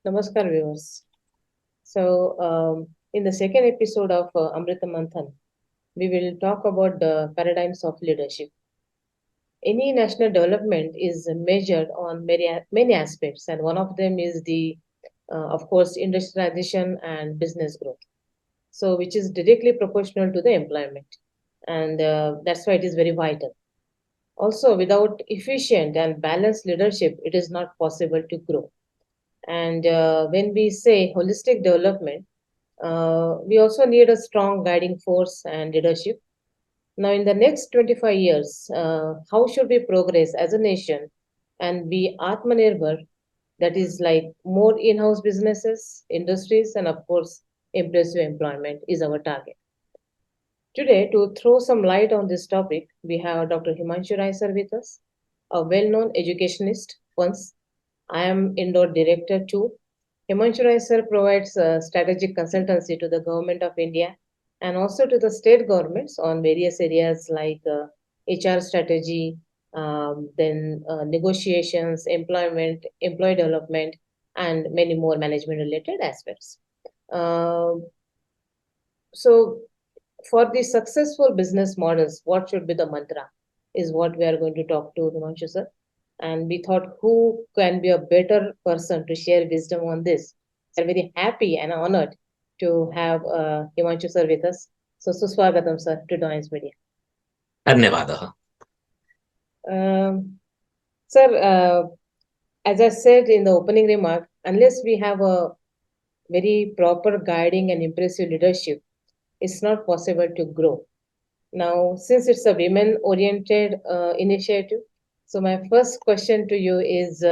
Namaskar, viewers. In the second episode of Amrita Manthan, we will talk about the paradigms of leadership. Any national development is measured on many aspects, and one of them is of course, industrialization and business growth. So, which is directly proportional to the employment, and that's why it is very vital. Also, without efficient and balanced leadership, it is not possible to grow. And when we say holistic development, we also need a strong guiding force and leadership. Now, in the next 25 years, how should we progress as a nation and be Atmanirbhar, that is like more in house businesses, industries, and of course, impressive employment is our target. Today, to throw some light on this topic, we have Dr. Himanshu Rai sir with us, a well known educationist once. I am indoor director too. Himanshu Rai sir provides strategic consultancy to the Government of India and also to the state governments on various areas like HR strategy, then negotiations, employment, employee development, and many more management related aspects. Um so, for the successful business models, what should be the mantra? Is what we are going to talk to Himanshu sir. And we thought who can be a better person to share wisdom on this. We are very happy and honored to have Himanshu sir with us. So, Suswagatam sir to Dawins Media. धन्यवादः. Sir, as I said in the opening remark, unless we have a very proper guiding and impressive leadership, it's not possible to grow. Now, since it's a women oriented initiative, so my first question to you is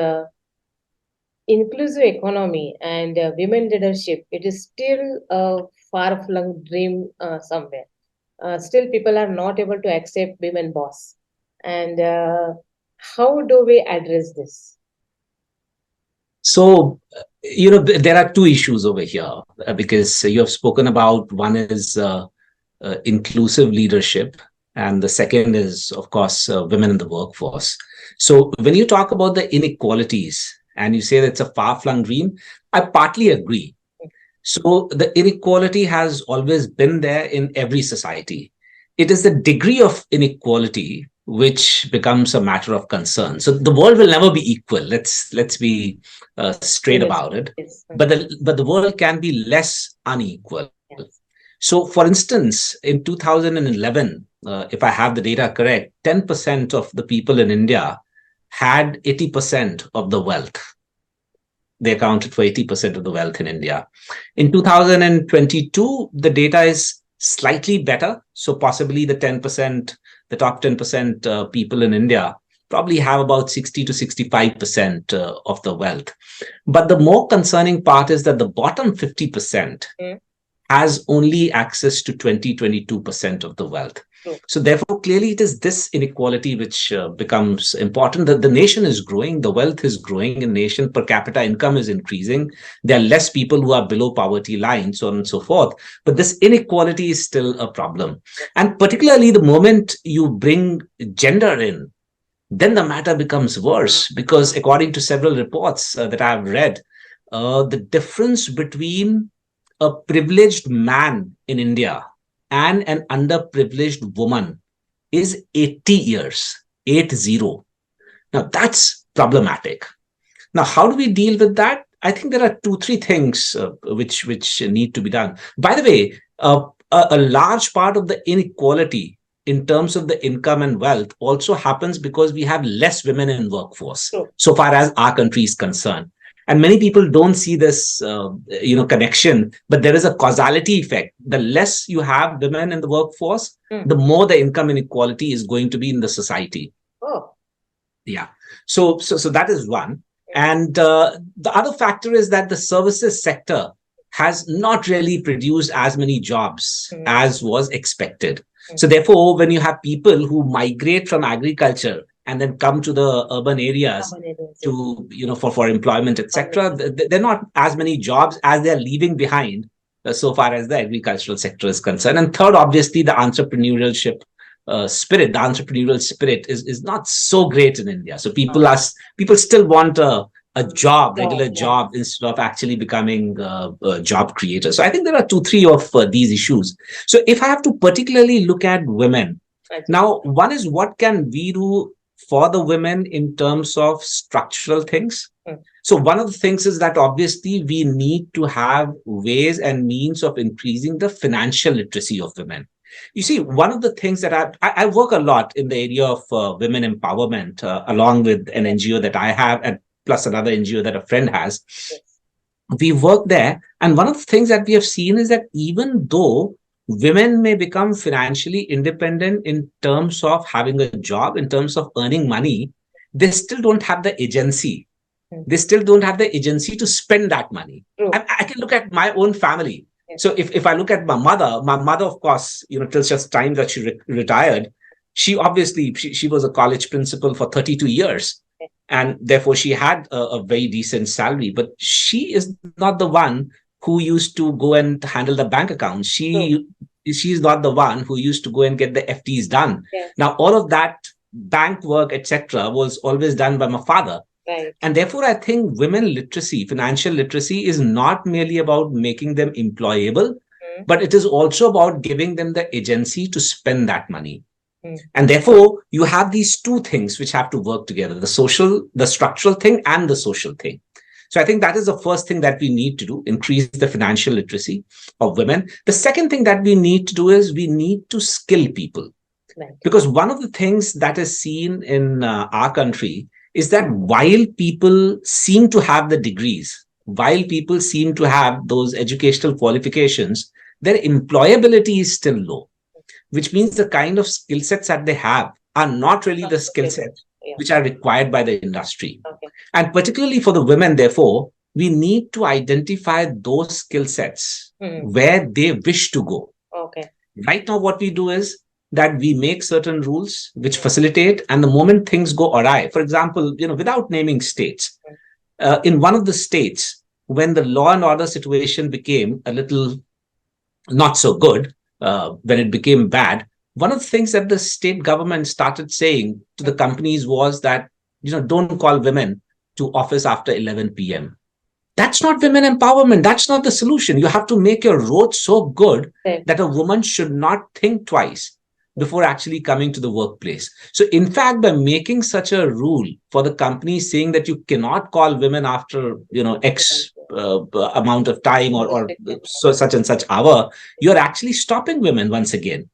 inclusive economy and women leadership, it is still a far flung dream somewhere. Still, people are not able to accept women boss. And how do we address this? So, there are two issues over here because you have spoken about one is inclusive leadership, and the second is, of course, women in the workforce. So, when you talk about the inequalities and you say that it's a far-flung dream, I partly agree. So, the inequality has always been there in every society. It is the degree of inequality which becomes a matter of concern. So the world will never be equal. Let's be straight about it. But the world can be less unequal. Yes. So, for instance, in 2011, if I have the data correct, 10% of the people in India had 80% of the wealth. They accounted for 80% of the wealth in India. In 2022, the data is slightly better. So possibly the top 10% people in India probably have about 60 to 65% of the wealth. But the more concerning part is that the bottom 50% has only access to 22% of the wealth. So therefore, clearly it is this inequality which becomes important. That the nation is growing, the wealth is growing in the nation, per capita income is increasing. There are less people who are below poverty line, so on and so forth. But this inequality is still a problem. And particularly the moment you bring gender in, then the matter becomes worse because according to several reports that I have read, the difference between a privileged man in India and an underprivileged woman is 80 years, 80. Now that's problematic. Now, how do we deal with that? I think there are 2-3 things which need to be done. By the way, a large part of the inequality in terms of the income and wealth also happens because we have less women in workforce, so far as our country is concerned. And many people don't see this, connection, but there is a causality effect. The less you have women in the workforce, the more the income inequality is going to be in the society. Oh, yeah. So that is one. And the other factor is that the services sector has not really produced as many jobs as was expected. So therefore, when you have people who migrate from agriculture and then come to the urban areas to, for employment, etc., there are not as many jobs as they're leaving behind so far as the agricultural sector is concerned. And third, obviously, the entrepreneurial spirit is not so great in India. So people still want a a job, regular Yeah. job, instead of actually becoming a job creator. So I think there are three of these issues. So if I have to particularly look at women, now one is what can we do for the women in terms of structural things? So one of the things is that obviously we need to have ways and means of increasing the financial literacy of women. You see, one of the things that I work a lot in the area of women empowerment, along with an NGO that I have, and plus another NGO that a friend has. We work there. And one of the things that we have seen is that even though women may become financially independent in terms of having a job, in terms of earning money, they still don't have the agency. They still don't have the agency to spend that money. I can look at my own family. So if I look at my mother, of course, till such time that she retired, she obviously, she was a college principal for 32 years. And therefore, she had a very decent salary. But she is not the one who used to go and handle the bank account. She's not the one who used to go and get the FDs done. Now, all of that bank work, etc., was always done by my father. Right. And therefore, I think women literacy, financial literacy, is not merely about making them employable, but it is also about giving them the agency to spend that money. And therefore, you have these two things which have to work together, the structural thing and the social thing. So I think that is the first thing that we need to do, increase the financial literacy of women. The second thing that we need to do is we need to skill people. Right. Because one of the things that is seen in our country is that while people seem to have the degrees, while people seem to have those educational qualifications, their employability is still low, which means the kind of skill sets that they have are not really the skill sets which are required by the industry. Okay. And particularly for the women, therefore, we need to identify those skill sets where they wish to go. Okay. Right now, what we do is that we make certain rules which facilitate, and the moment things go awry, for example, without naming states, in one of the states, when the law and order situation became a little not so good, when it became bad, one of the things that the state government started saying to the companies was that, don't call women to office after 11 p.m. That's not women empowerment. That's not the solution. You have to make your roads so good that a woman should not think twice before actually coming to the workplace. So in fact, by making such a rule for the company saying that you cannot call women after, X amount of time or so such and such hour, you're actually stopping women once again.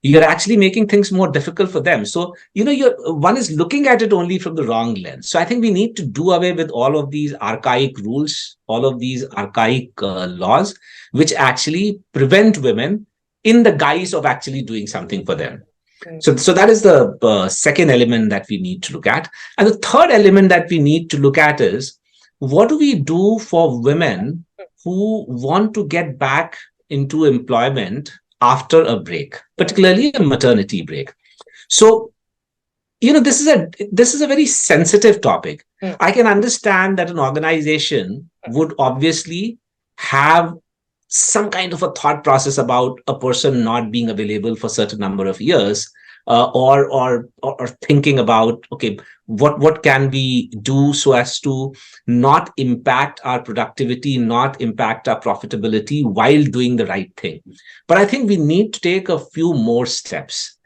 You're actually making things more difficult for them. So, one is looking at it only from the wrong lens. So I think we need to do away with all of these archaic rules, all of these archaic laws, which actually prevent women in the guise of actually doing something for them. So that is the second element that we need to look at. And the third element that we need to look at is, what do we do for women who want to get back into employment after a break, particularly a maternity break? So, this is a very sensitive topic. I can understand that an organization would obviously have some kind of a thought process about a person not being available for a certain number of years, or thinking about, okay, what can we do so as to not impact our productivity, not impact our profitability while doing the right thing. But I think we need to take a few more steps.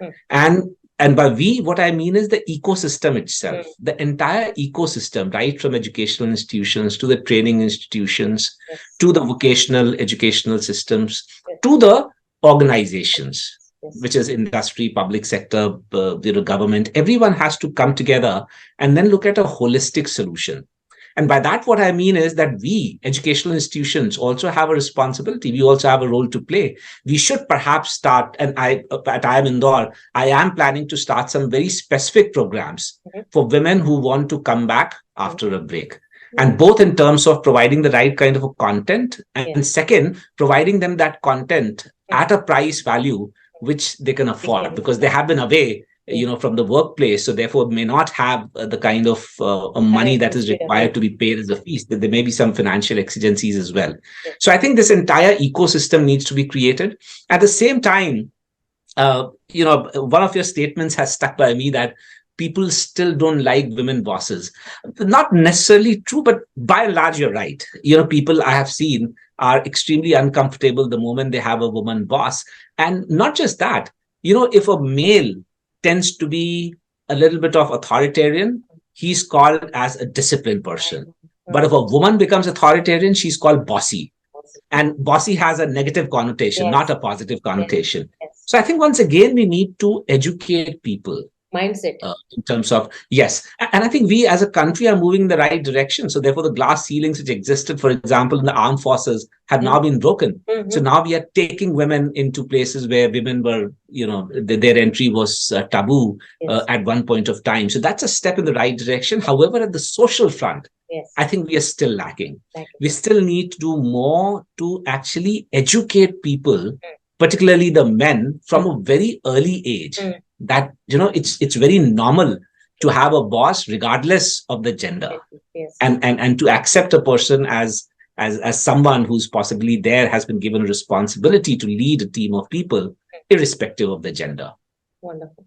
And by we, what I mean is the ecosystem itself, the entire ecosystem, right from educational institutions to the training institutions, to the vocational educational systems, to the organizations, which is industry, public sector, government. Everyone has to come together and then look at a holistic solution. And by that, what I mean is that we, educational institutions, also have a responsibility. We also have a role to play. We should perhaps start, and at IIM Indore, I am planning to start some very specific programs for women who want to come back after a break. And both in terms of providing the right kind of a content, and second, providing them that content at a price value which they can afford, because they have been away from the workplace, so therefore may not have the kind of money that is required to be paid as a fees. There may be some financial exigencies as well. So I think this entire ecosystem needs to be created. At the same time, one of your statements has stuck by me, that people still don't like women bosses. Not necessarily true, but by and large, you're right. People I have seen are extremely uncomfortable the moment they have a woman boss. And not just that, if a male tends to be a little bit of authoritarian, he's called as a disciplined person. But if a woman becomes authoritarian, she's called bossy. And bossy has a negative connotation, not a positive connotation. Yes. So I think once again, we need to educate people. Mindset. In terms of, yes. And I think we as a country are moving in the right direction. So therefore, the glass ceilings which existed, for example, in the armed forces have now been broken. So now we are taking women into places where women were, their entry was taboo at one point of time. So that's a step in the right direction. However, at the social front, I think we are still lacking. We still need to do more to actually educate people, particularly the men, from a very early age. That it's very normal to have a boss regardless of the gender. And to accept a person as someone who's possibly has been given a responsibility to lead a team of people irrespective of the gender. Wonderful.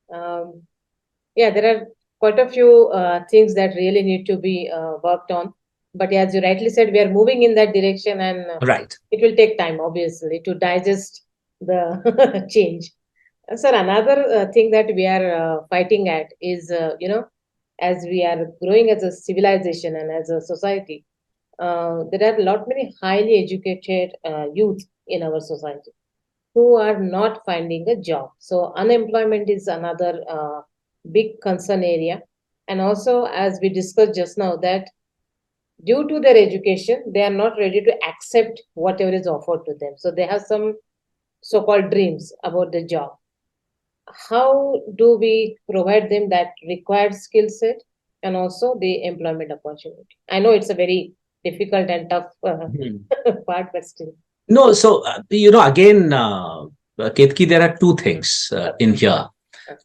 There are quite a few things that really need to be worked on, but as you rightly said, we are moving in that direction, and right, it will take time obviously to digest the change. Sir, another thing that we are fighting at is, as we are growing as a civilization and as a society, there are a lot many highly educated youth in our society who are not finding a job. So unemployment is another big concern area. And also, as we discussed just now, that due to their education, they are not ready to accept whatever is offered to them. So they have some so-called dreams about the job. How do we provide them that required skill set and also the employment opportunity? I know it's a very difficult and tough part, but still. No, so, again, Ketki, there are two things in here.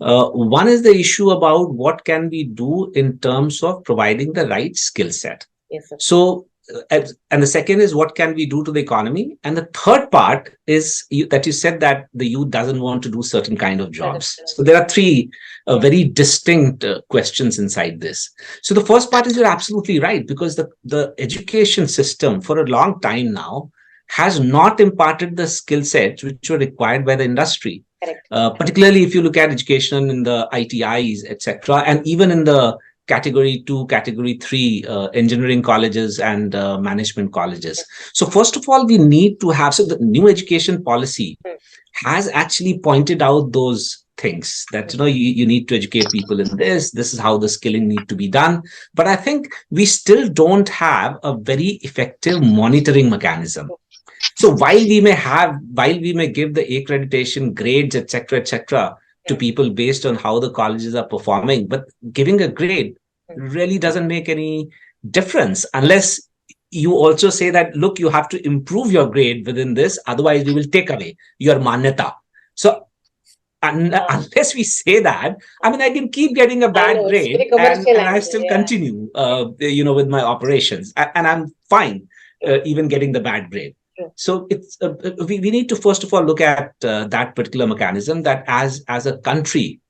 One is the issue about what can we do in terms of providing the right skill set. Yes, sir. So, and the second is what can we do to the economy? And the third part is that you said that the youth doesn't want to do certain kind of jobs. So there are three very distinct questions inside this. So the first part is you're absolutely right, because the education system for a long time now has not imparted the skill sets which were required by the industry. Particularly if you look at education in the ITIs, etc., and even in the category 2, category 3 engineering colleges and management colleges. So first of all, we need to have, so the new education policy has actually pointed out those things that, you need to educate people in this is how the skilling need to be done. But I think we still don't have a very effective monitoring mechanism. So while we may give the accreditation grades, etc., to people based on how the colleges are performing, but giving a grade really doesn't make any difference unless you also say that, look, you have to improve your grade within this, otherwise we will take away your manyata. So unless we say that, I mean, I can keep getting a bad grade and I still continue, with my operations, and I'm fine even getting the bad grade. So it's we need to first of all look at that particular mechanism, that as a country,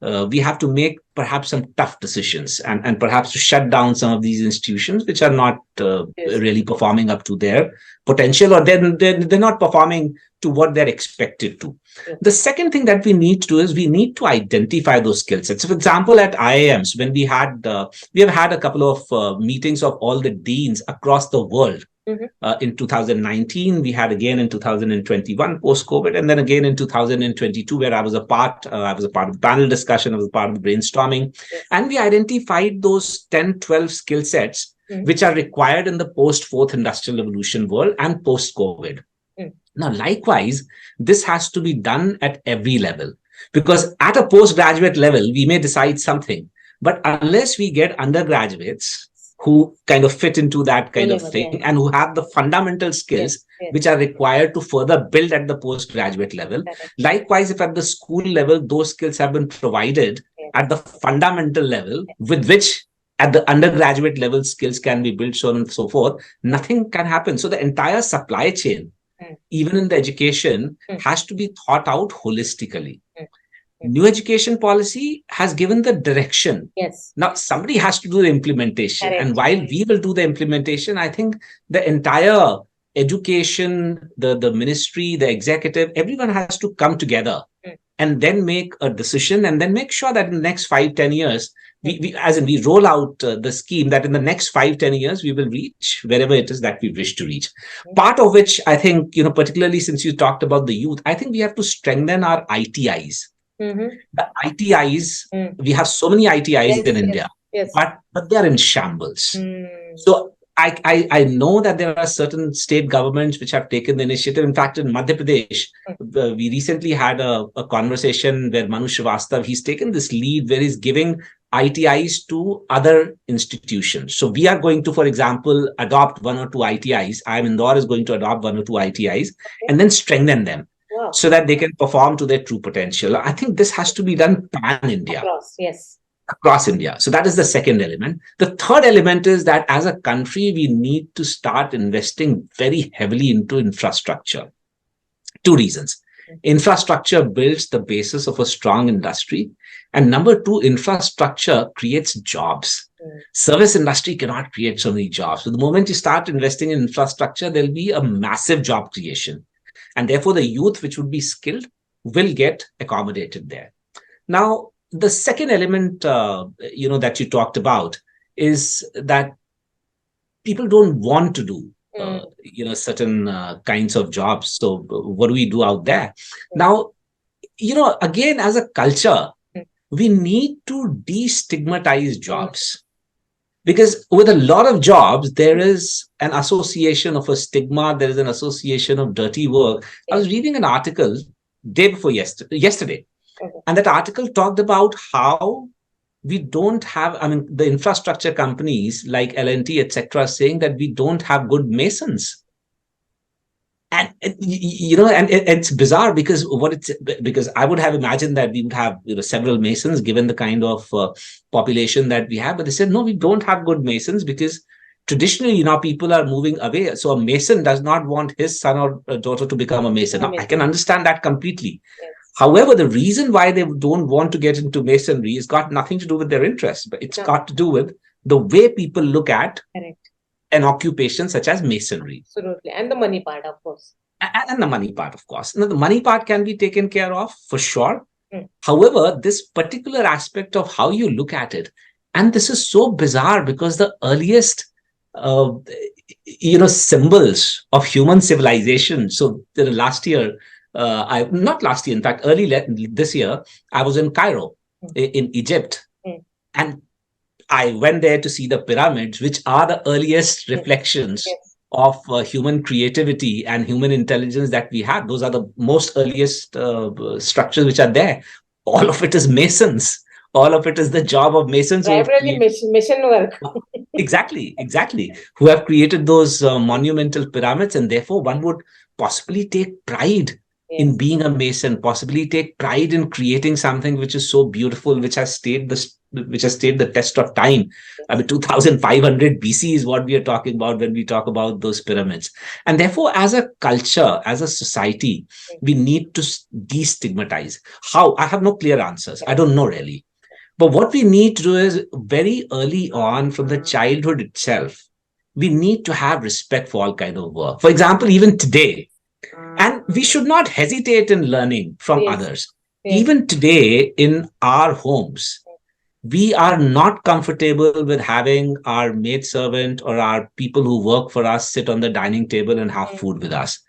we have to make perhaps some tough decisions and perhaps to shut down some of these institutions which are not really performing up to their potential, or they're not performing to what they're expected to. The second thing that we need to do is we need to identify those skill sets. So for example, at IIMs, when we have had a couple of meetings of all the deans across the world. In 2019, we had again in 2021 post-COVID, and then again in 2022, where I was a part of the panel discussion, I was a part of the brainstorming, and we identified those 10, 12 skill sets which are required in the post-fourth industrial revolution world and post-COVID. Now, likewise, this has to be done at every level, because at a postgraduate level, we may decide something, but unless we get undergraduates who kind of fit into that kind of thing and who have the fundamental skills which are required to further build at the postgraduate level. Likewise, if at the school level, those skills have been provided at the fundamental level with which at the undergraduate level skills can be built, so on and so forth, nothing can happen. So the entire supply chain, even in the education, has to be thought out holistically. New education policy has given the direction. Yes. Now somebody has to do the implementation. Correct. And while we will do the implementation, I think the entire education, the ministry, the executive, everyone has to come together and then make a decision and then make sure that in the next 5-10 years, we roll out the scheme that in the next 5-10 years, we will reach wherever it is that we wish to reach. Part of which I think, particularly since you talked about the youth, I think we have to strengthen our ITIs. The ITIs, we have so many ITIs in India, but they are in shambles. So I know that there are certain state governments which have taken the initiative. In fact, in Madhya Pradesh, we recently had a conversation where Manu Srivastava, he's taken this lead where he's giving ITIs to other institutions. So we are going to, for example, adopt 1 or 2 ITIs. IIM Indore is going to adopt 1 or 2 ITIs and then strengthen them so that they can perform to their true potential. I think this has to be done pan-India. Across India. So that is the second element. The third element is that as a country, we need to start investing very heavily into infrastructure. 2 reasons. Infrastructure builds the basis of a strong industry. And number 2, infrastructure creates jobs. Service industry cannot create so many jobs. So the moment you start investing in infrastructure, there'll be a massive job creation. And therefore, the youth, which would be skilled, will get accommodated there. Now, the second element, that you talked about is that people don't want to do, certain kinds of jobs. So what do we do out there? Now, again, as a culture, we need to destigmatize jobs. Because with a lot of jobs, there is an association of a stigma. There is an association of dirty work. I was reading an article day before yesterday. And that article talked about how we don't have, the infrastructure companies like L&T, etc., saying that we don't have good masons. And, and it's bizarre because I would have imagined that we would have several masons given the kind of population that we have. But they said, no, we don't have good masons because traditionally, people are moving away. So a mason does not want his son or daughter to become a mason. Now, I can understand that completely. However, the reason why they don't want to get into masonry has got nothing to do with their interests, but it's got to do with the way people look at an occupation such as masonry. Absolutely. And the money part, of course. And the money part, of course. Now, the money part can be taken care of for sure. However, this particular aspect of how you look at it, and this is so bizarre because the earliest symbols of human civilization. So last year, in fact, early this year, I was in Cairo, in Egypt. And I went there to see the pyramids, which are the earliest reflections of human creativity and human intelligence that we have. Those are the most earliest structures which are there. All of it is masons. All of it is the job of masons. Primarily mission work. Exactly. Who have created those monumental pyramids. And therefore, one would possibly take pride in being a mason, possibly take pride in creating something which is so beautiful, which has stayed the test of time. 2500 BC is what we are talking about when we talk about those pyramids. And therefore, as a culture, as a society, we need to destigmatize. How? I have no clear answers. I don't know really. But what we need to do is very early on from the childhood itself, we need to have respect for all kind of work. For example, even today, and we should not hesitate in learning from others. Even today in our homes, we are not comfortable with having our maidservant or our people who work for us sit on the dining table and have food with us.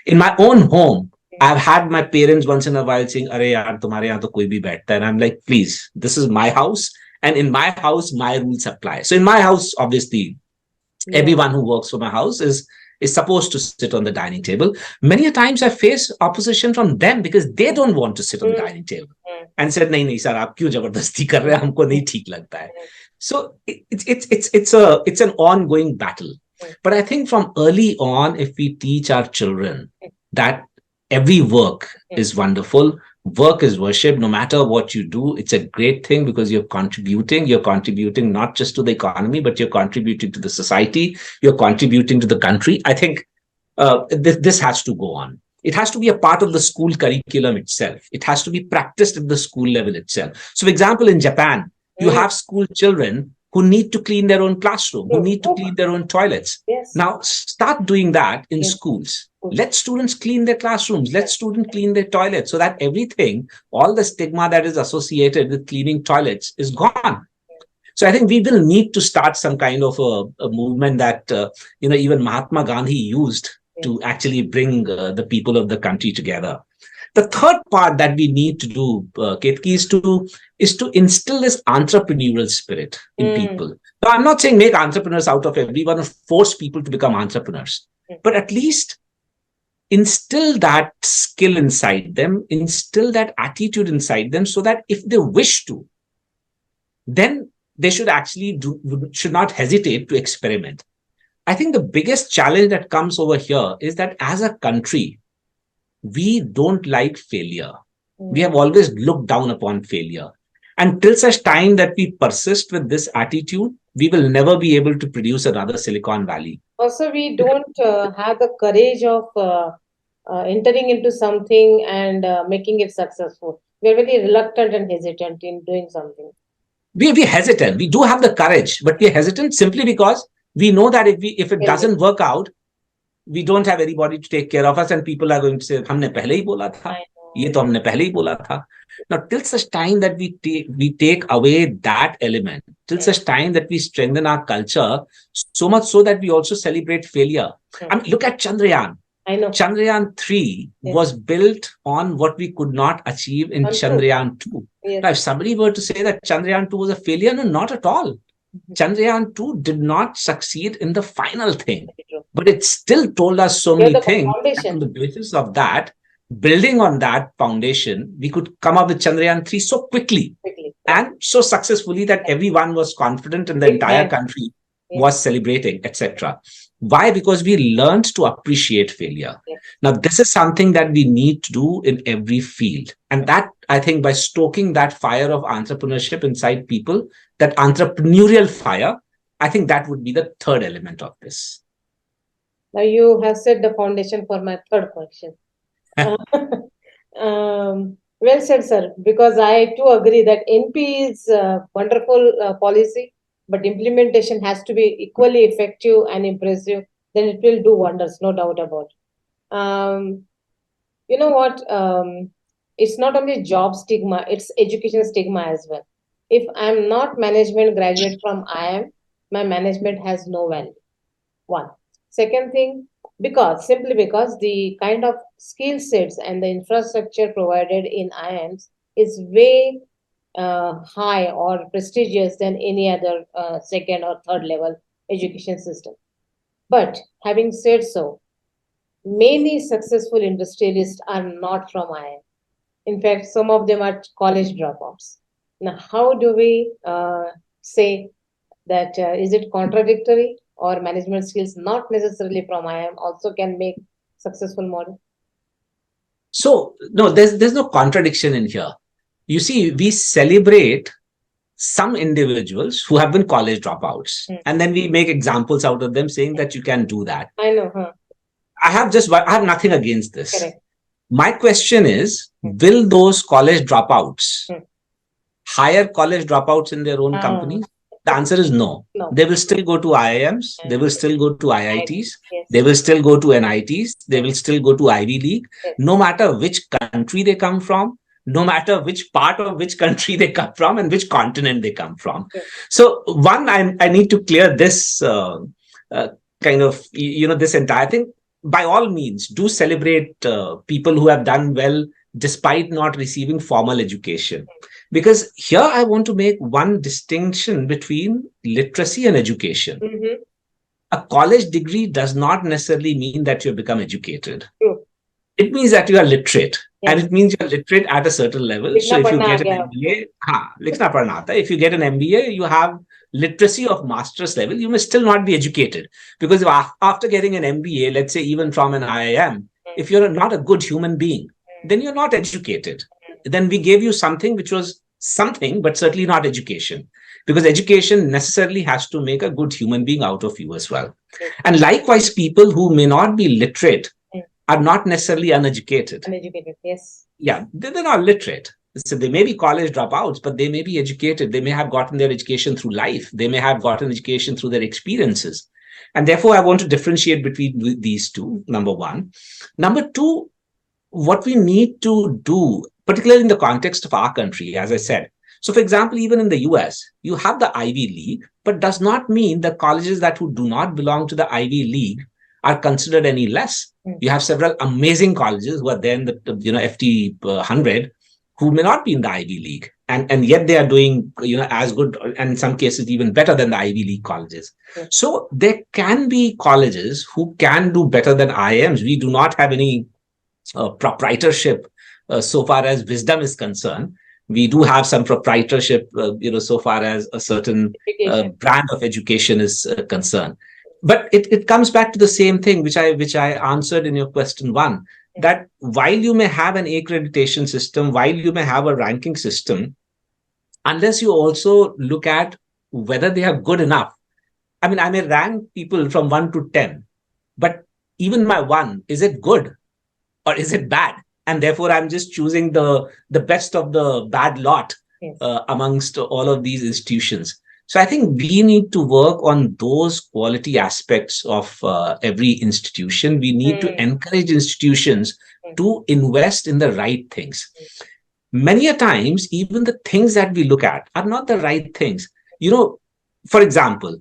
In my own home, I've had my parents once in a while saying, "Arey yaar, tumhare yahan to koi bhi baithta hai." And I'm like, please, this is my house. And in my house, my rules apply. So in my house, obviously, everyone who works for my house is supposed to sit on the dining table. Many a times I face opposition from them because they don't want to sit on the dining table and said, "Nahi, sir, aap kyun jabardasti kar rahe hain? Humko nahi theek lagta hai." So it's an ongoing battle. But I think from early on, if we teach our children that every work is wonderful, work is worship, no matter what you do, it's a great thing because you're contributing not just to the economy, but you're contributing to the society, you're contributing to the country. I think this has to go on. It has to be a part of the school curriculum itself. It has to be practiced at the school level itself. So, for example, in Japan, you have school children who need to clean their own classroom, who need to clean their own toilets. Yes. Now, start doing that in Yes. schools. Let students clean their classrooms. Let students clean their toilets so that everything, all the stigma that is associated with cleaning toilets is gone. So I think we will need to start some kind of a movement that, even Mahatma Gandhi used to actually bring the people of the country together. The third part that we need to do, Ketki, is to instill this entrepreneurial spirit in people. Now, I'm not saying make entrepreneurs out of everyone or force people to become entrepreneurs, but at least instill that skill inside them, instill that attitude inside them, so that if they wish to, then they should actually should not hesitate to experiment. I think the biggest challenge that comes over here is that as a country, we don't like failure. We have always looked down upon failure. And till such time that we persist with this attitude, we will never be able to produce another Silicon Valley. Also, we don't have the courage of entering into something and making it successful. We're very reluctant and hesitant in doing something. We're hesitant. We do have the courage, but we're hesitant simply because we know that if it doesn't work out, we don't have anybody to take care of us, and people are going to say, "हमने पहले ही बोला था, ये तो हमने पहले ही बोला था." Now, till such time that we take away that element, till such time that we strengthen our culture, so much so that we also celebrate failure. I mean, look at Chandrayaan. I know. Chandrayaan 3 was built on what we could not achieve in Chandrayaan 2. Yes. Now, if somebody were to say that Chandrayaan 2 was a failure, no, not at all. Chandrayaan 2 did not succeed in the final thing, but it still told us so many things. On the basis of that, building on that foundation, we could come up with Chandrayaan 3 so quickly and so successfully that everyone was confident and the entire country was celebrating, etc. Why? Because we learned to appreciate failure. Now, this is something that we need to do in every field. And that, I think, by stoking that fire of entrepreneurship inside people, that entrepreneurial fire, I think that would be the third element of this. Now, you have set the foundation for my third question. Well said, sir, because I too agree that NP is a wonderful policy, but implementation has to be equally effective and impressive. Then it will do wonders, no doubt about it. You know what? It's not only job stigma, it's education stigma as well. If I'm not management graduate from IIM, my management has no value. One. Second thing, simply because the kind of skill sets and the infrastructure provided in IIMs is way high or prestigious than any other second or third level education system. But having said so, many successful industrialists are not from IIM. In fact, some of them are college dropouts. Now, how do we say that is it contradictory, or management skills not necessarily from IIM also can make successful model? So, no, there's no contradiction in here. You see, we celebrate some individuals who have been college dropouts, and then we make examples out of them saying that you can do that. I know. I have nothing against this. Correct. My question is, will those college dropouts hire college dropouts in their own companies? The answer is no. They will still go to IIMs. They will still go to IITs. They will still go to NITs. They will still go to Ivy League. No matter which country they come from, no matter which part of which country they come from and which continent they come from. So one, I need to clear this this entire thing. By all means, do celebrate people who have done well despite not receiving formal education. Because here I want to make one distinction between literacy and education. A college degree does not necessarily mean that you have become educated. It means that you are literate. And it means you are literate at a certain level. So if you get an MBA, likhna padhna aata hai. If you get an MBA, you have literacy of master's level. You may still not be educated. Because after getting an MBA, let's say even from an IIM, if you're not a good human being, then you're not educated. Then we gave you something which was something, but certainly not education. Because education necessarily has to make a good human being out of you as well. And likewise, people who may not be literate are not necessarily uneducated. Uneducated, yes. Yeah, they're not literate. So they may be college dropouts, but they may be educated. They may have gotten their education through life. They may have gotten education through their experiences. And therefore, I want to differentiate between these two, number one. Number two, what we need to do, particularly in the context of our country, as I said. So, for example, even in the US, you have the Ivy League, but does not mean that colleges that who do not belong to the Ivy League are considered any less. You have several amazing colleges who are there in the FT 100 who may not be in the Ivy League, and yet they are doing as good, and in some cases even better than the Ivy League colleges. So there can be colleges who can do better than IIMs. We do not have any proprietorship so far as wisdom is concerned. We do have some proprietorship, so far as a certain brand of education is concerned. But it comes back to the same thing which I answered in your question one, that while you may have an accreditation system, while you may have a ranking system, unless you also look at whether they are good enough. I mean, I may rank people from 1 to 10, but even my 1, is it good or is it bad? And therefore, I'm just choosing the best of the bad lot amongst all of these institutions. So I think we need to work on those quality aspects of every institution. We need to encourage institutions to invest in the right things. Many a times, even the things that we look at are not the right things. For example,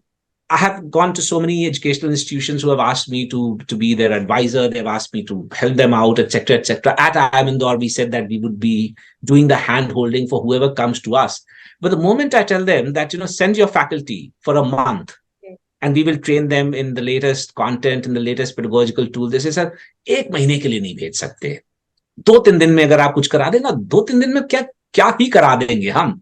I have gone to so many educational institutions who have asked me to be their advisor. They've asked me to help them out, etc., etc. At IIM Indore, we said that we would be doing the hand-holding for whoever comes to us. But the moment I tell them that, send your faculty for a month and we will train them in the latest content, in the latest pedagogical tool, they say, sir, 1 महीने के लिए नहीं भेज सकते. 2-3 दिन में अगर आप कुछ करा देना, 2-3 दिन में क्या ही करा देंगे हम.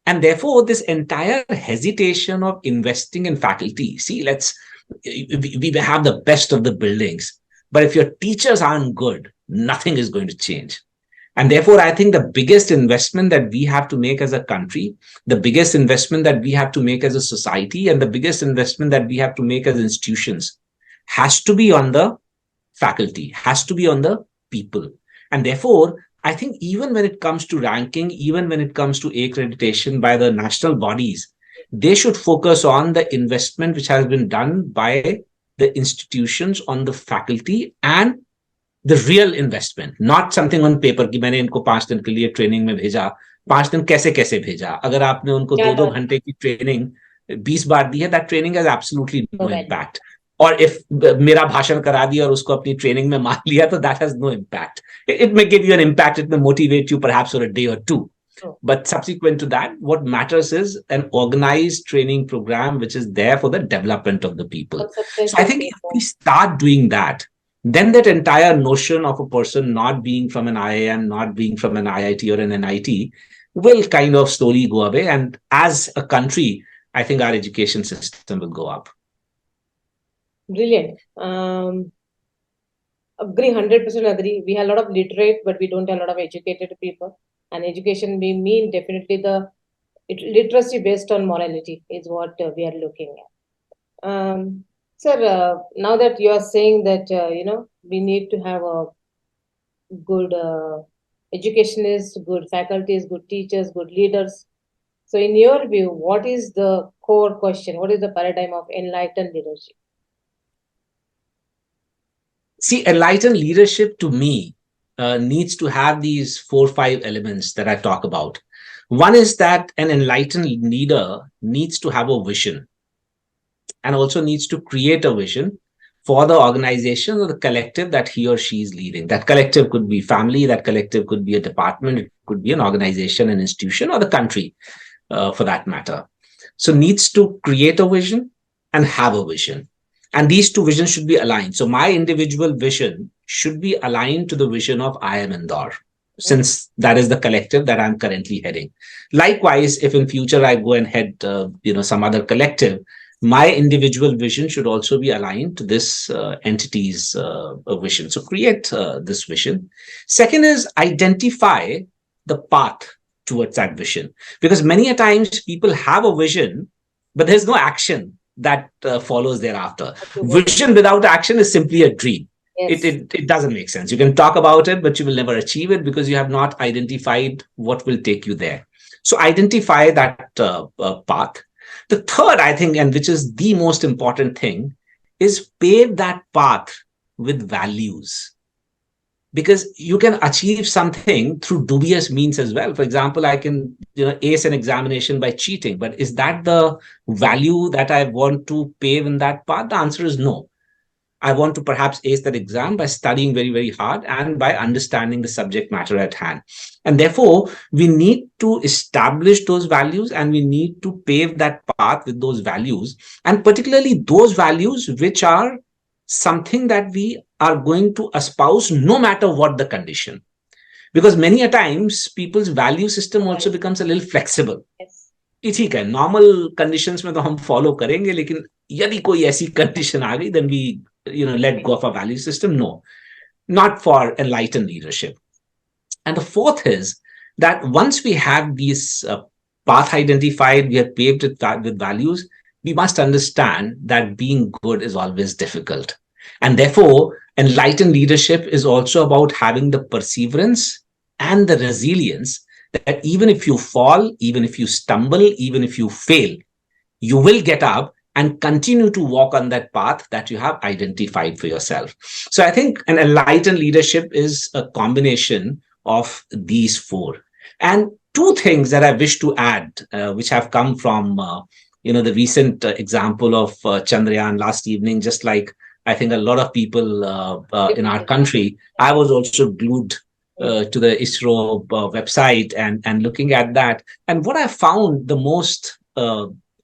And therefore, this entire hesitation of investing in faculty, see, we have the best of the buildings, but if your teachers aren't good, nothing is going to change. And therefore, I think the biggest investment that we have to make as a country, the biggest investment that we have to make as a society, and the biggest investment that we have to make as institutions has to be on the faculty, has to be on the people. And therefore, I think even when it comes to ranking, even when it comes to accreditation by the national bodies, they should focus on the investment which has been done by the institutions on the faculty and the real investment, not something on paper कि मैंने इनको 5 दिन के लिए training में भेजा, 5 दिन कैसे भेजा. अगर आपने उनको 2-2 घंटे की ट्रेनिंग 20 बार दी है, that training has absolutely no impact. Or if मेरा भाषण करा दिया और उसको अपनी ट्रेनिंग में मान लिया, तो that has no impact. It may give you an impact, it may motivate you perhaps for a day or two. But subsequent to that, what matters is an organized training program which is there for the development of the people. So I think if we start doing that, then that entire notion of a person not being from an IIM, not being from an IIT or an NIT will kind of slowly go away. And as a country, I think our education system will go up. Brilliant. Agree, 100% agree. We have a lot of literate, but we don't have a lot of educated people. And education, we mean definitely literacy based on morality is what we are looking at. Sir, now that you are saying that, we need to have a good educationists, good faculties, good teachers, good leaders. So in your view, what is the core question? What is the paradigm of enlightened leadership? See, enlightened leadership to me needs to have these 4 or 5 elements that I talk about. One is that an enlightened leader needs to have a vision and also needs to create a vision for the organization or the collective that he or she is leading. That collective could be family, that collective could be a department, it could be an organization, an institution, or the country for that matter. So needs to create a vision and have a vision. And these 2 visions should be aligned. So my individual vision should be aligned to the vision of IIM Indore, since that is the collective that I'm currently heading. Likewise, if in future I go and head, some other collective, my individual vision should also be aligned to this entity's vision. So create this vision. Second is identify the path towards that vision. Because many a times people have a vision, but there's no action that follows thereafter. Vision without action is simply a dream. it, Yes. it doesn't make sense. You can talk about it, but you will never achieve it because you have not identified what will take you there. So identify that path. The third, I think, and which is the most important thing, is pave that path with values, because you can achieve something through dubious means as well. For example, I can ace an examination by cheating, but is that the value that I want to pave in that path? The answer is no. I want to perhaps ace that exam by studying very, very hard and by understanding the subject matter at hand. And therefore, we need to establish those values and we need to pave that path with those values. And particularly those values which are something that we are going to espouse no matter what the condition. Because many a times people's value system also becomes a little flexible. Yes. ये ठीक है, normal conditions में तो हम follow करेंगे, लेकिन यदि कोई ऐसी कंडीशन आ गई, then we let go of our value system. No, not for enlightened leadership. And the fourth is that once we have these path identified, we have paved it with values, we must understand that being good is always difficult. And therefore, enlightened leadership is also about having the perseverance and the resilience that even if you fall, even if you stumble, even if you fail, you will get up and continue to walk on that path that you have identified for yourself. So I think an enlightened leadership is a combination of these four. And two things that I wish to add, which have come from the recent example of Chandrayaan last evening, just like I think a lot of people in our country, I was also glued to the ISRO website and looking at that. And what I found the most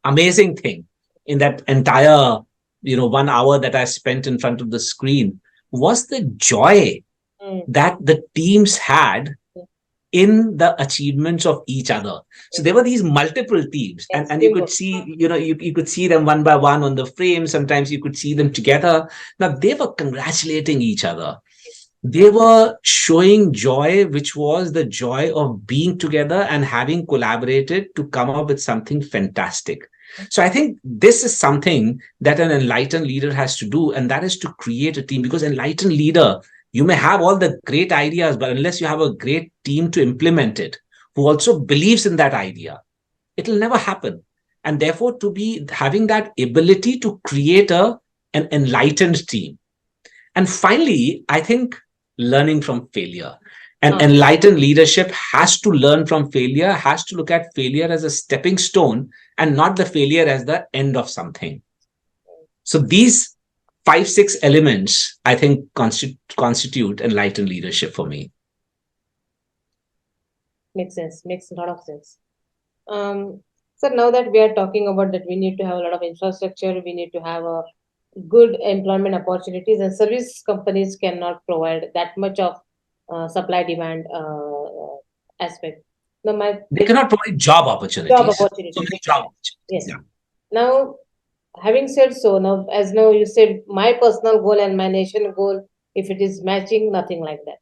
amazing thing in that entire 1 hour that I spent in front of the screen was the joy that the teams had in the achievements of each other. So there were these multiple teams, and you could see, you could see them one by one on the frame. Sometimes you could see them together. Now they were congratulating each other. They were showing joy, which was the joy of being together and having collaborated to come up with something fantastic. So I think this is something that an enlightened leader has to do, and that is to create a team. Because enlightened leader, you may have all the great ideas, but unless you have a great team to implement it, who also believes in that idea, it will never happen. And therefore, to be having that ability to create an enlightened team. And finally, I think learning from failure. And enlightened leadership has to learn from failure, has to look at failure as a stepping stone and not the failure as the end of something. So these 5-6 elements, I think, constitute enlightened leadership for me. Makes sense. Makes a lot of sense. So now that we are talking about that, we need to have a lot of infrastructure, we need to have a good employment opportunities, and service companies cannot provide that much of supply demand aspect. Now, they cannot provide job opportunities. So many job opportunities. Yes. Yeah. Now, having said so, now you said, my personal goal and my nation goal, if it is matching, nothing like that.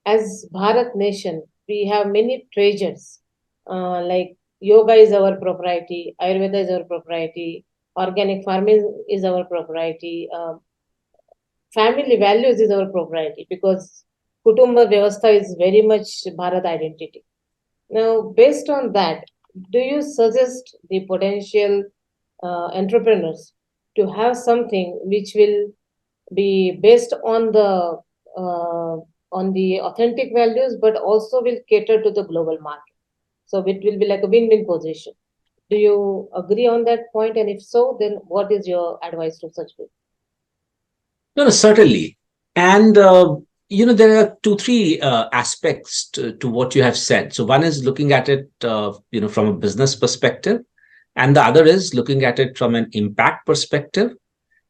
As Bharat nation, we have many treasures. Like yoga is our propriety, Ayurveda is our propriety, organic farming is our propriety, family values is our propriety, because Kutumba Vyavastha is very much Bharat identity. Now, based on that, do you suggest the potential entrepreneurs to have something which will be based on the authentic values, but also will cater to the global market? So it will be like a win-win position. Do you agree on that point? And if so, then what is your advice to such people? No, certainly. And, there are 2-3 aspects to what you have said. So one is looking at it, from a business perspective. And the other is looking at it from an impact perspective.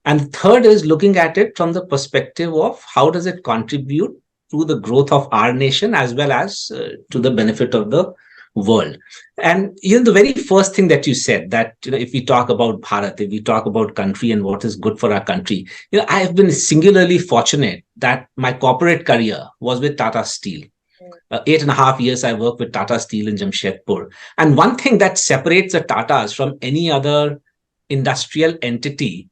And third is looking at it from the perspective of how does it contribute to the growth of our nation as well as to the benefit of the world. And the very first thing that you said, that if we talk about Bharat, if we talk about country and what is good for our country, I have been singularly fortunate that my corporate career was with Tata Steel. 8.5 years I worked with Tata Steel in Jamshedpur. And one thing that separates the Tatas from any other industrial entity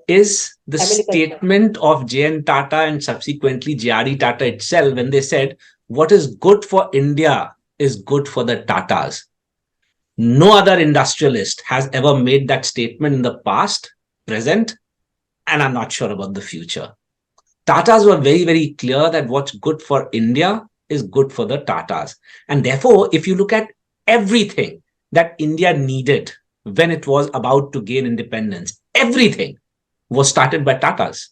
is the Family culture. statement of J.N. Tata and subsequently J.R.D. Tata itself when they said, what is good for India is good for the Tatas. No other industrialist has ever made that statement in the past, present, and I'm not sure about the future. Tatas were very, very clear that what's good for India is good for the Tatas. And therefore, if you look at everything that India needed when it was about to gain independence, everything was started by Tatas,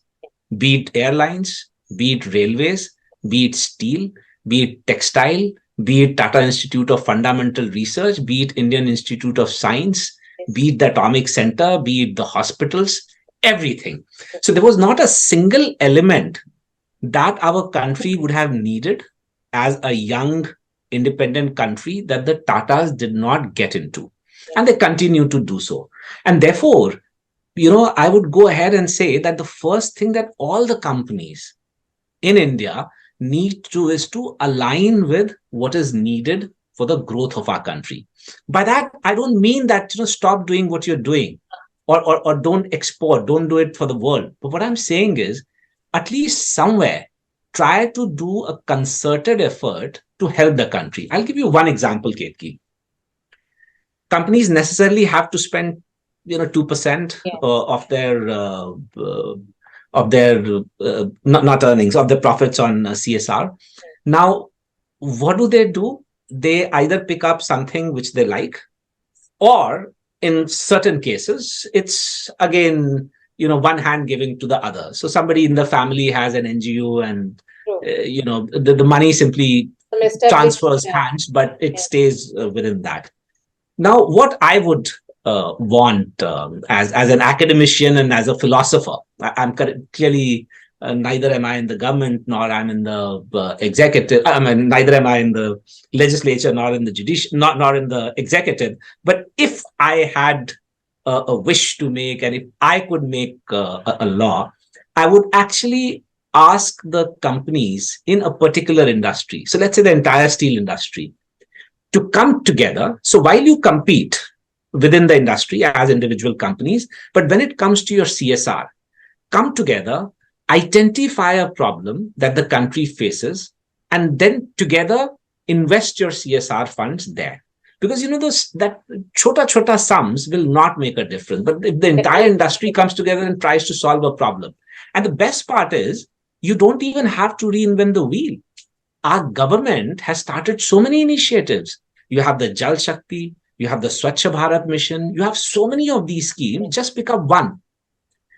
be it airlines, be it railways, be it steel, be it textile, be it Tata Institute of Fundamental Research, be it Indian Institute of Science, be it the Atomic Center, be it the hospitals, everything. So there was not a single element that our country would have needed as a young independent country that the Tatas did not get into. And they continue to do so. And therefore, I would go ahead and say that the first thing that all the companies in India need to is to align with what is needed for the growth of our country. By that, I don't mean that, stop doing what you're doing or don't export, don't do it for the world. But what I'm saying is, at least somewhere, try to do a concerted effort to help the country. I'll give you one example, Ketki. Companies necessarily have to spend 2% of their not earnings, of their profits on CSR. Now, what do? They either pick up something which they like, or in certain cases, it's again, one hand giving to the other. So somebody in the family has an NGO and, the money simply transfers hands, but it stays within that. Now, what I would want as an academician and as a philosopher, I'm clearly neither am I in the government nor I'm in the executive. I mean, neither am I in the legislature nor in the judicial, nor in the executive. But if I had a wish to make, and if I could make a law, I would actually ask the companies in a particular industry. So let's say the entire steel industry, to come together. So while you compete within the industry as individual companies, but when it comes to your CSR, come together, identify a problem that the country faces, and then together invest your CSR funds there. Because that chota sums will not make a difference. But if the entire industry comes together and tries to solve a problem, and the best part is, you don't even have to reinvent the wheel. Our government has started so many initiatives. You have the Jal Shakti, you have the Swachh Bharat Mission, you have so many of these schemes. Just pick up one.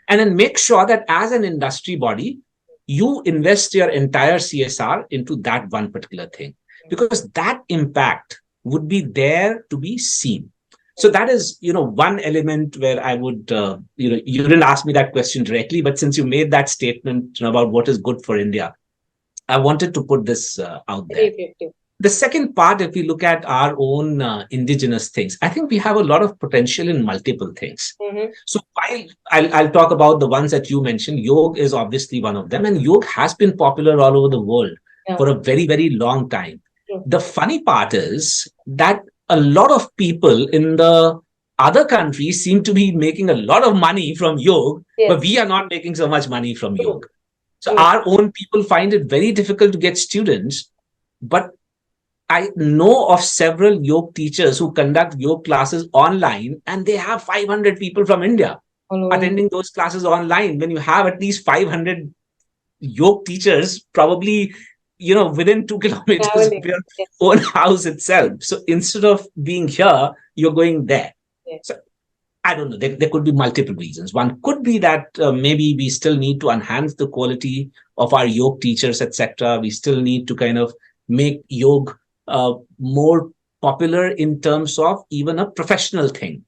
And then make sure that as an industry body, you invest your entire CSR into that one particular thing. Because that impact would be there to be seen. So that is, one element where I would, you didn't ask me that question directly, but since you made that statement about what is good for India, I wanted to put this out there. The second part, if we look at our own indigenous things, I think we have a lot of potential in multiple things. Mm-hmm. So I'll talk about the ones that you mentioned. Yoga is obviously one of them, and yoga has been popular all over the world for a very, very long time. Mm-hmm. The funny part is that a lot of people in the other countries seem to be making a lot of money from yoga, but we are not making so much money from yoga. So our own people find it very difficult to get students, but I know of several yoga teachers who conduct yoga classes online, and they have 500 people from India attending those classes online. When you have at least 500 yoga teachers, probably, within 2 kilometers of your own house itself. So instead of being here, you're going there. So I don't know. There could be multiple reasons. One could be that maybe we still need to enhance the quality of our yoga teachers, etc. We still need to kind of make yoga more popular in terms of even a professional thing,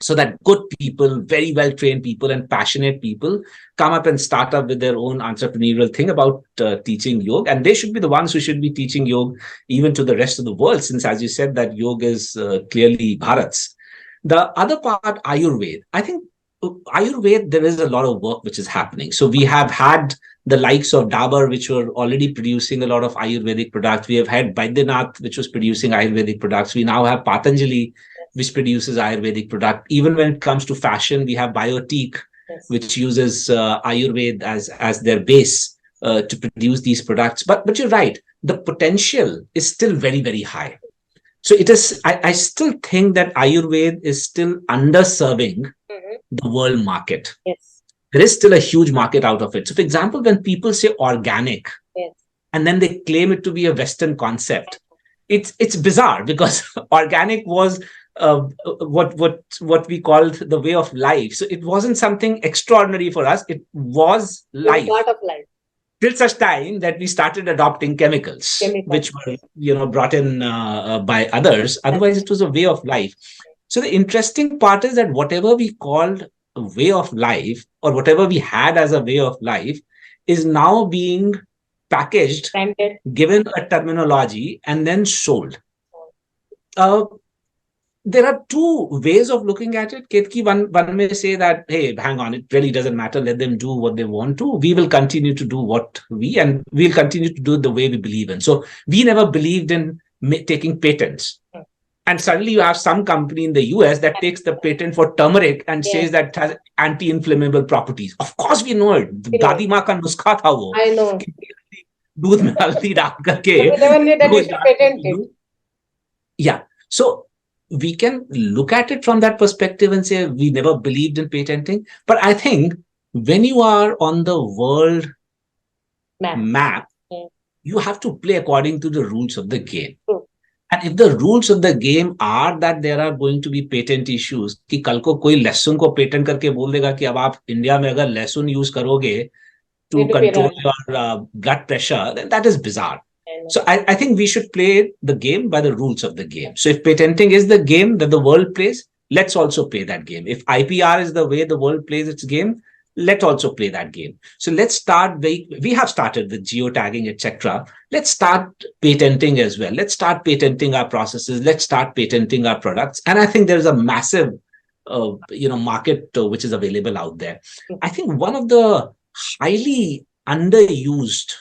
so that good people, very well trained people and passionate people come up and start up with their own entrepreneurial thing about teaching yoga. And they should be the ones who should be teaching yoga even to the rest of the world, since, as you said, that yoga is clearly Bharat's. The other part, Ayurveda. I think Ayurveda, there is a lot of work which is happening. So we have had the likes of Dabur, which were already producing a lot of Ayurvedic products. We have had Baidyanath, which was producing Ayurvedic products. We now have Patanjali, which produces Ayurvedic product. Even when it comes to fashion, we have Biotique, Yes. which uses Ayurveda as their base to produce these products. But you're right, the potential is still very, very high. So it is. I still think that Ayurveda is still underserving the world market. Yes. There is still a huge market out of it. So, for example, when people say organic, Yes. and then they claim it to be a Western concept, it's bizarre because organic was what we called the way of life. So it wasn't something extraordinary for us. It was It's life part of life. till such time that we started adopting chemicals, which were brought in by others. Otherwise, it was a way of life. So the interesting part is that whatever we called a way of life, or whatever we had as a way of life, is now being packaged, Branded. given a terminology, and then sold. Uh, there are two ways of looking at it. Ketki, one may say that, hey, hang on, it really doesn't matter. Let them do what they want to. We will continue to do and we'll continue to do it the way we believe in. So we never believed in taking patents. And suddenly you have some company in the US that takes the patent for turmeric and says that it has anti-inflammable properties. Of course we know it. Dadi maa ka nuskha tha wo. I know. दूध में हल्दी डाल करके We never knew that we should patent it. Yeah. So we can look at it from that perspective and say we never believed in patenting. But I think when you are on the world map, you have to play according to the rules of the game. And if the rules of the game are that there are going to be patent issues, कि कल को कोई लहसुन को patent करके बोल देगा कि अब आप इंडिया में अगर लहसुन यूज करोगे to control your blood pressure, then that is bizarre. So I think we should play the game by the rules of the game. So if patenting is the game that the world plays, let's also play that game. If IPR is the way the world plays its game, let's also play that game. So let's start. We have started with geotagging, etc. Let's start patenting as well. Let's start patenting our processes. Let's start patenting our products. And I think there's a massive, market which is available out there. I think one of the highly underused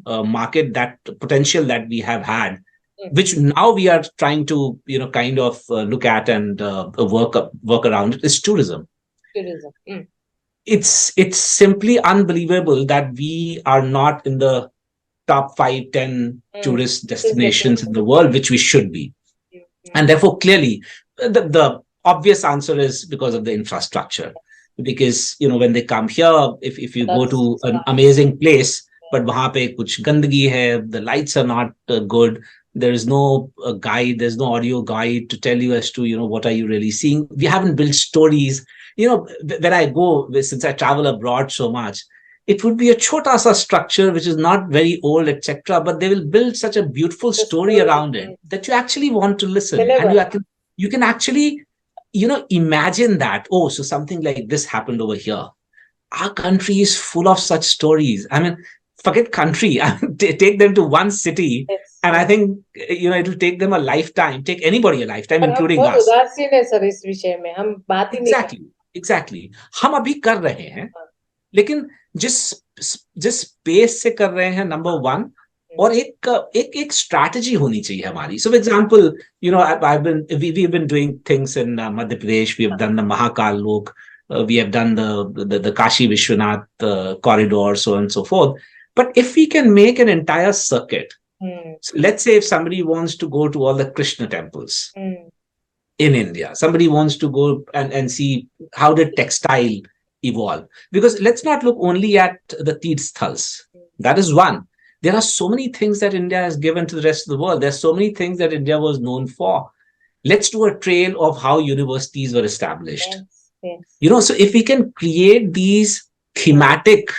market, that potential that we have had, which now we are trying to kind of look at and work around it, is tourism. It's simply unbelievable that we are not in the top 5-10 tourist destinations in the world, which we should be. And therefore clearly the obvious answer is because of the infrastructure. Because when they come here, if you go to an amazing place, but wahan pe kuch gandagi hai, the lights are not good, there is no guide, there's no audio guide to tell you as to what are you really seeing. We haven't built stories. When I go, since I travel abroad so much, it would be a chota sa structure which is not very old, etc. But they will build such a beautiful story around it that you actually want to listen, and you can actually imagine that, so something like this happened over here. Our country is full of such stories. I mean, forget country. Take them to one city, and I think it will take them a lifetime. Take anybody a lifetime, including us. Exactly. हम अभी कर रहे हैं, लेकिन जिस pace से कर रहे हैं, नंबर वन, और एक strategy होनी चाहिए हमारी. So, for example, we've been doing things in Madhya Pradesh. We have done the Mahakal Lok. We have done the Kashi Vishwanath corridor, so on and so forth. But if we can make an entire circuit, so let's say if somebody wants to go to all the Krishna temples in India, somebody wants to go and see how did textile evolve. Because let's not look only at the Tirthas. That is one. There are so many things that India has given to the rest of the world. There's so many things that India was known for. Let's do a trail of how universities were established. Yes. So if we can create these thematic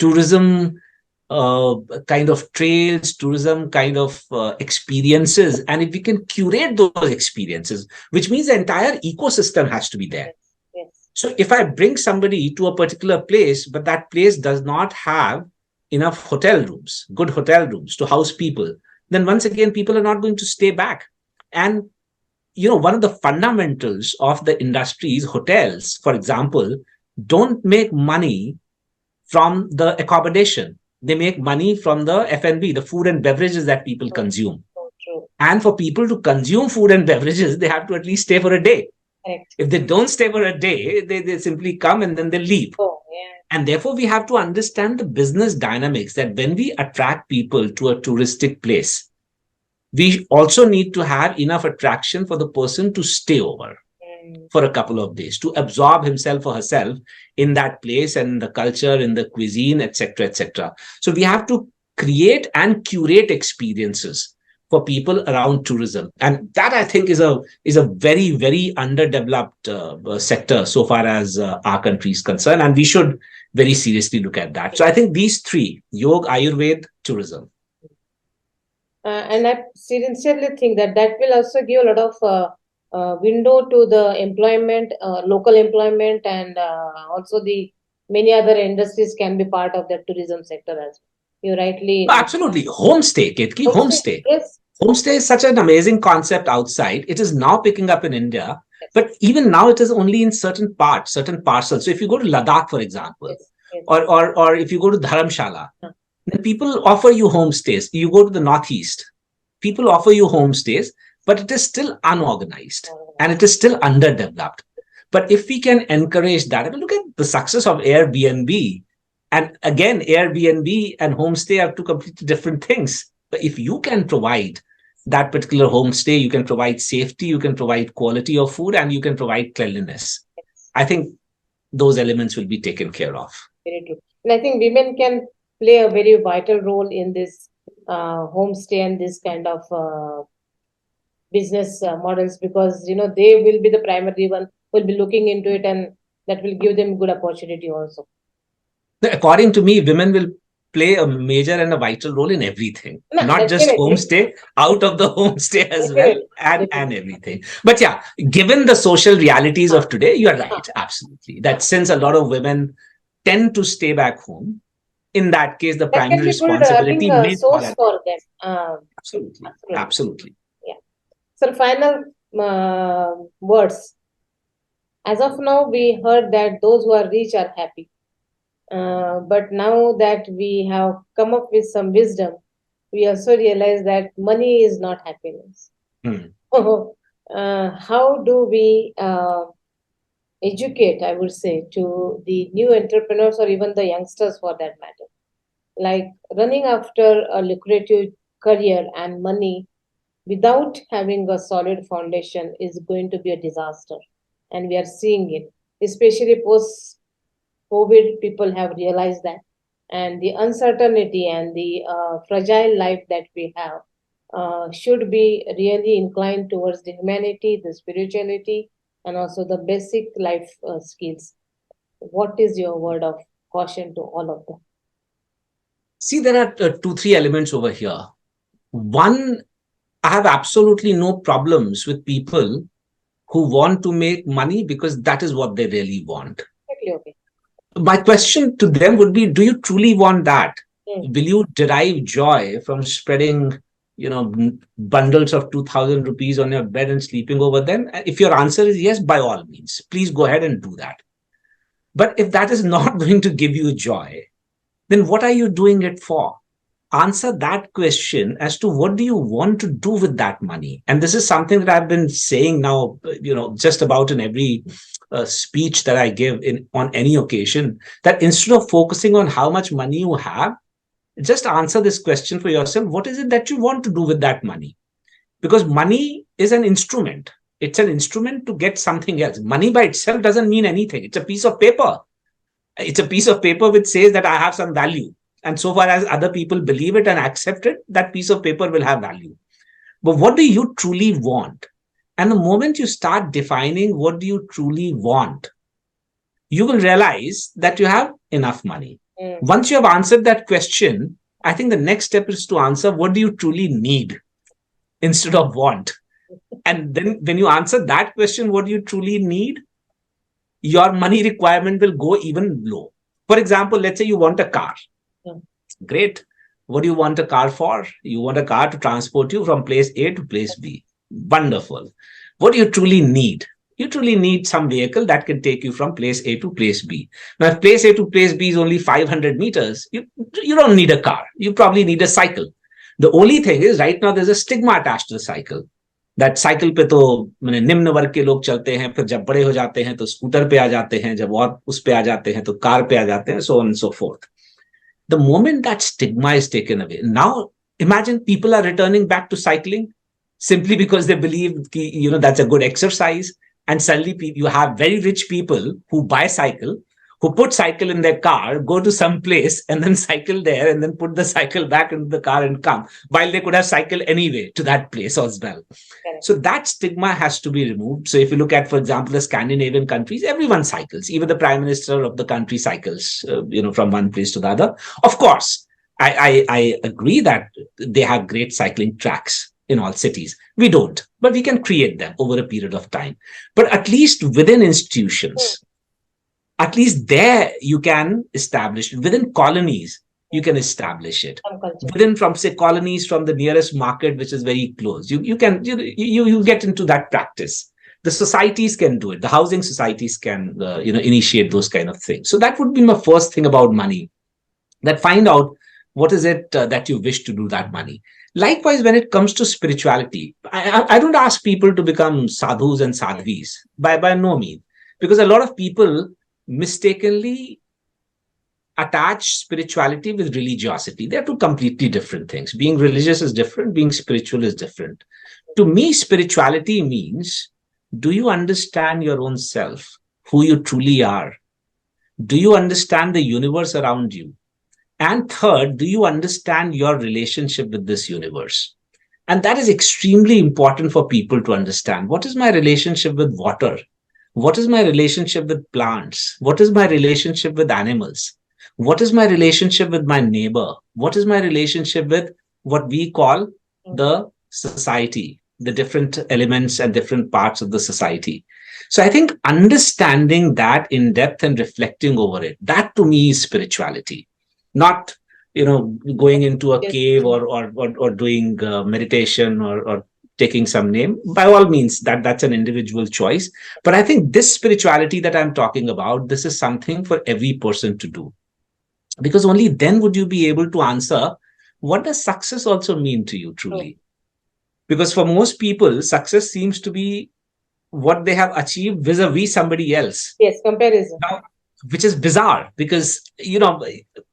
tourism kind of trails, tourism kind of experiences, and if we can curate those experiences, which means the entire ecosystem has to be there. Yes. So if I bring somebody to a particular place, but that place does not have enough hotel rooms, good hotel rooms to house people, then once again, people are not going to stay back. And, one of the fundamentals of the industry is hotels, for example, don't make money from the accommodation. They make money from the F&B, the food and beverages that people consume. And for people to consume food and beverages, they have to at least stay for a day. Correct. If they don't stay for a day, they simply come and then they leave. Oh, yeah. And therefore, we have to understand the business dynamics that when we attract people to a touristic place, we also need to have enough attraction for the person to stay over for a couple of days, to absorb himself or herself in that place and the culture, in the cuisine, etc., etc. So we have to create and curate experiences for people around tourism, and that I think is a very very underdeveloped sector so far as our country is concerned, and we should very seriously look at that. So I think these three: yoga, Ayurveda, tourism. And I sincerely think that will also give a lot of window to the employment, local employment, and also the many other industries can be part of the tourism sector as well. You rightly. Absolutely. Homestay, Ketki, homestay. Yes. Homestay is such an amazing concept outside. It is now picking up in India, Yes. but even now it is only in certain parts, certain parcels. So if you go to Ladakh, for example, Yes. Yes. or if you go to Dharamshala, Huh. then people offer you homestays. You go to the Northeast, people offer you homestays, but it is still unorganized and it is still underdeveloped. But if we can encourage that, look at the success of Airbnb. And again, Airbnb and homestay are two completely different things. But if you can provide that particular homestay, you can provide safety, you can provide quality of food, and you can provide cleanliness. I think those elements will be taken care of. Very true. And I think women can play a very vital role in this homestay and this kind of business models, because they will be the primary one who will be looking into it, and that will give them good opportunity also. According to me, women will play a major and a vital role in everything, not just homestay, out of the homestay as well, and everything. But yeah, given the social realities of today, you are right, absolutely. That since a lot of women tend to stay back home, in that case, the primary responsibility may source for them. Absolutely. Yeah. So final words. As of now, we heard that those who are rich are happy. But now that we have come up with some wisdom, we also realize that money is not happiness. How do we educate, I would say, to the new entrepreneurs or even the youngsters for that matter? Like running after a lucrative career and money without having a solid foundation is going to be a disaster. And we are seeing it, especially post COVID, people have realized that. And the uncertainty and the fragile life that we have should be really inclined towards the humanity, the spirituality, and also the basic life skills. What is your word of caution to all of them? See, there are 2-3 elements over here. One, I have absolutely no problems with people who want to make money because that is what they really want. Okay. My question to them would be, do you truly want that? Will you derive joy from spreading, bundles of 2,000 rupees on your bed and sleeping over them? If your answer is yes, by all means, please go ahead and do that. But if that is not going to give you joy, then what are you doing it for? Answer that question as to what do you want to do with that money. And this is something that I've been saying now, just about in every speech that I give on any occasion, that instead of focusing on how much money you have, just answer this question for yourself. What is it that you want to do with that money? Because money is an instrument. It's an instrument to get something else. Money by itself doesn't mean anything. It's a piece of paper. It's a piece of paper which says that I have some value. And so far as other people believe it and accept it, that piece of paper will have value. But what do you truly want? And the moment you start defining what do you truly want, you will realize that you have enough money. Once you have answered that question, I think the next step is to answer what do you truly need instead of want. And then when you answer that question, what do you truly need, your money requirement will go even low. For example, let's say you want a car. Great. What do you want a car for? You want a car to transport you from place A to place B. Wonderful. What do you truly need? You truly need some vehicle that can take you from place A to place B. Now, if place A to place B is only 500 meters, you don't need a car. You probably need a cycle. The only thing is right now there's a stigma attached to the cycle. That cycle पे तो मैंने निम्न वर्ग के लोग चलते हैं, फिर जब बड़े हो जाते हैं तो स्कूटर पे आ जाते हैं, जब और उस पे आ जाते हैं तो कार पे आ जाते हैं, so on and so fourth. The moment that stigma is taken away, now imagine people are returning back to cycling simply because they believe that's a good exercise. And suddenly you have very rich people who buy cycle, who put cycle in their car, go to some place and then cycle there and then put the cycle back into the car and come, while they could have cycled anyway to that place as well. Correct. So that stigma has to be removed. So if you look at, for example, the Scandinavian countries, everyone cycles. Even the prime minister of the country cycles, from one place to the other. Of course, I agree that they have great cycling tracks in all cities. We don't, but we can create them over a period of time. But at least within institutions, at least there you can establish it. Within colonies, you can establish it. Some culture. Within, from say colonies, from the nearest market, which is very close, you can you get into that practice. The societies can do it. The housing societies can initiate those kind of things. So that would be my first thing about money. That find out what is it that you wish to do that money. Likewise, when it comes to spirituality, I don't ask people to become sadhus and sadhvis by no means, because a lot of people mistakenly attach spirituality with religiosity. They're two completely different things. Being religious is different, being spiritual is different. To me, spirituality means, do you understand your own self, who you truly are? Do you understand the universe around you? And third, do you understand your relationship with this universe? And that is extremely important for people to understand. What is my relationship with water? What is my relationship with plants? What is my relationship with animals? What is my relationship with my neighbor? What is my relationship with what we call the society, the different elements and different parts of the society? So I think understanding that in depth and reflecting over it, that to me is spirituality. Not going into a cave or doing meditation or taking some name. By all means, that's an individual choice. But I think this spirituality that I'm talking about, this is something for every person to do, because only then would you be able to answer, what does success also mean to you truly? Because for most people, success seems to be what they have achieved vis-a-vis somebody else. Yes, comparison. Now, which is bizarre, because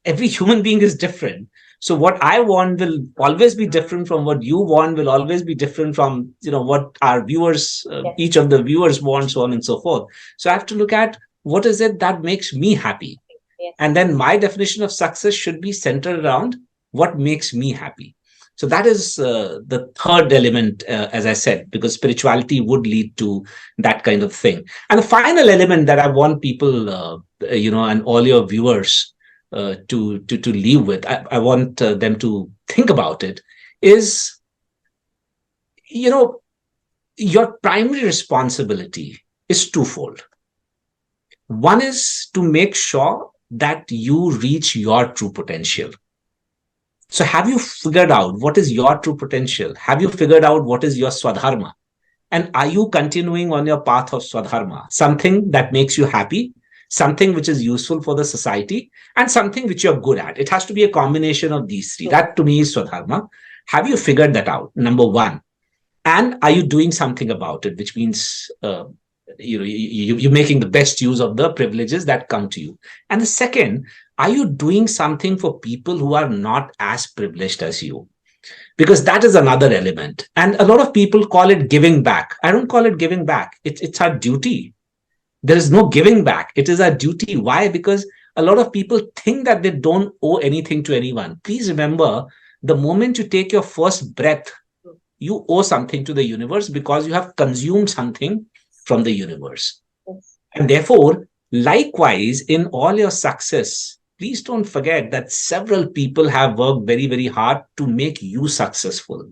every human being is different. So what I want will always be different from what you want, will always be different from what our viewers, each of the viewers want, so on and so forth. So I have to look at, what is it that makes me happy? Yes. And then my definition of success should be centered around what makes me happy. So that is the third element, as I said, because spirituality would lead to that kind of thing. And the final element that I want people, and all your viewers to leave with, I want them to think about it, is, your primary responsibility is twofold. One is to make sure that you reach your true potential. So have you figured out what is your true potential? Have you figured out what is your swadharma? And are you continuing on your path of swadharma? Something that makes you happy, something which is useful for the society, and something which you're good at. It has to be a combination of these three. That to me is swadharma. Have you figured that out? Number one. And are you doing something about it? Which means, you're making the best use of the privileges that come to you. And the second, are you doing something for people who are not as privileged as you? Because that is another element. And a lot of people call it giving back. I don't call it giving back. It's our duty. There is no giving back. It is our duty. Why? Because a lot of people think that they don't owe anything to anyone. Please remember, the moment you take your first breath, you owe something to the universe, because you have consumed something from the universe. Yes. And therefore, likewise, in all your success, please don't forget that several people have worked very, very hard to make you successful.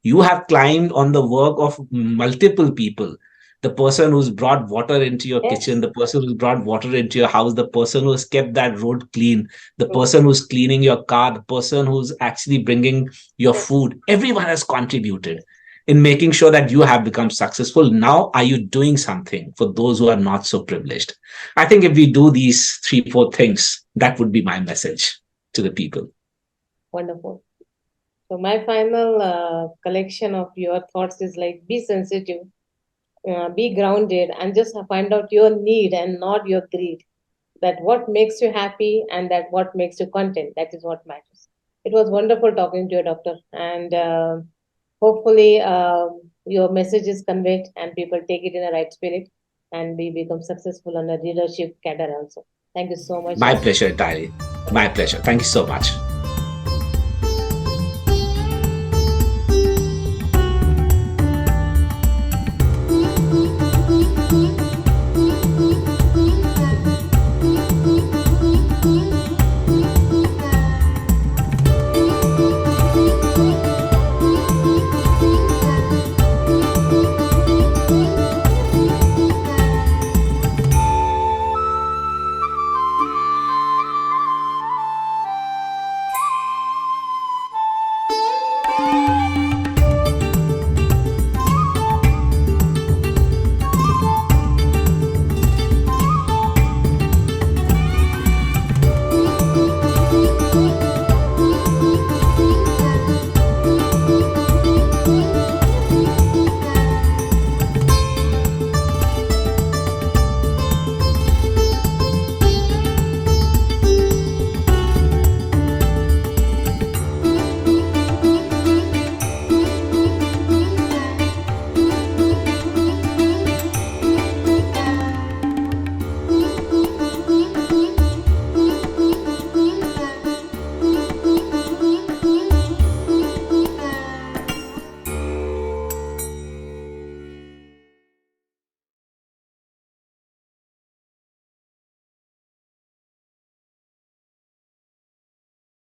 You have climbed on the work of multiple people. The person who's brought water into your kitchen, the person who's brought water into your house, the person who's kept that road clean, the person who's cleaning your car, the person who's actually bringing your food. Everyone has contributed in making sure that you have become successful. Now, are you doing something for those who are not so privileged? I think if we do these 3-4 things, that would be my message to the people. Wonderful. So my final collection of your thoughts is like be sensitive, be grounded, and just find out your need and not your greed. That what makes you happy and that what makes you content. That is what matters. It was wonderful talking to you, doctor, and hopefully your message is conveyed and people take it in the right spirit, and we become successful on a leadership cadre also. Thank you so much, My doctor. pleasure entirely. My pleasure. Thank you so much.